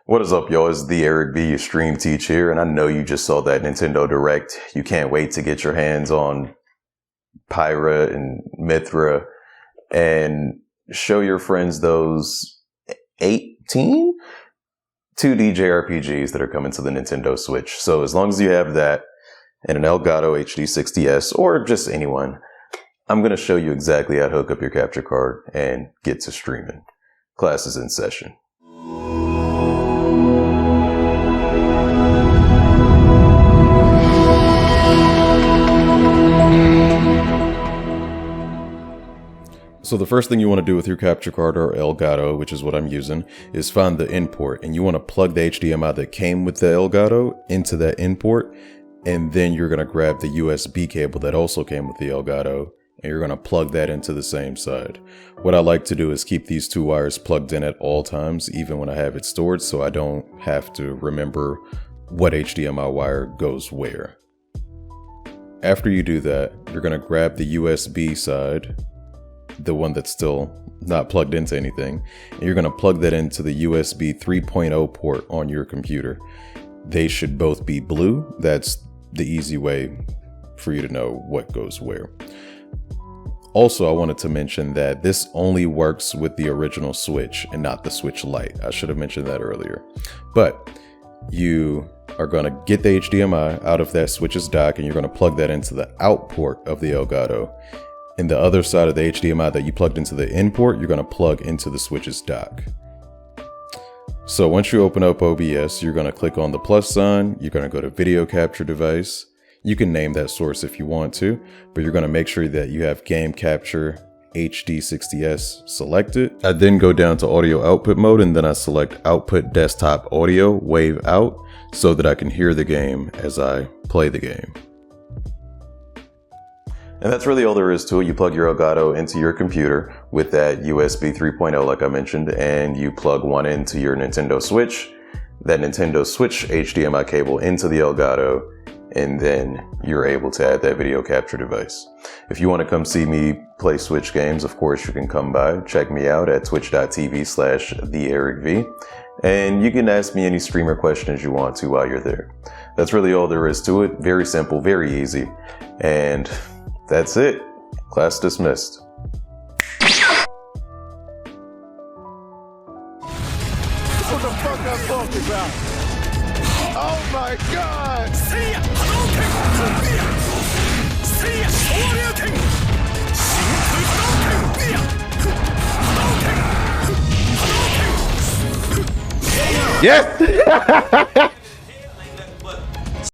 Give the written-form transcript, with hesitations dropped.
What is up, y'all? It's the Eric B, your stream teach here, and I know you just saw that Nintendo Direct. You can't wait to get your hands on Pyra and Mithra and show your friends those 18 2D JRPGs that are coming to the Nintendo Switch. So as long as you have that and an Elgato HD60 S, or just anyone, I'm going to show you exactly how to hook up your capture card and get to streaming. Class is in session. So the first thing you want to do with your capture card or Elgato, which is what I'm using, is find the in port, and you want to plug the HDMI that came with the Elgato into that in port, and then you're going to grab the USB cable that also came with the Elgato, and you're going to plug that into the same side. What I like to do is keep these two wires plugged in at all times, even when I have it stored, so I don't have to remember what HDMI wire goes where. After you do that, you're going to grab the USB side, the one that's still not plugged into anything, and you're going to plug that into the USB 3.0 port on your computer. They should both be blue. That's the easy way for you to know what goes where. Also, I wanted to mention that this only works with the original Switch and not the Switch Lite. I should have mentioned that earlier. But you are going to get the HDMI out of that Switch's dock, and you're going to plug that into the out port of the Elgato. And the other side of the HDMI that you plugged into the in port, you're going to plug into the Switch's dock. So once you open up OBS, you're going to click on the plus sign. You're going to go to video capture device. You can name that source if you want to, but you're going to make sure that you have game capture HD60 S selected. I then go down to audio output mode, and then I select output desktop audio wave out so that I can hear the game as I play the game. And that's really all there is to it. You plug your Elgato into your computer with that USB 3.0 like I mentioned, and you plug one into your Nintendo Switch, that Nintendo Switch HDMI cable into the Elgato, and then you're able to add that video capture device. If you want to come see me play Switch games, of course you can come by. Check me out at twitch.tv/theericv, and you can ask me any streamer questions you want to while you're there. That's really all there is to it. Very simple, very easy, and that's it. Class dismissed. What the fuck I'm talking about? Oh my god! Yes!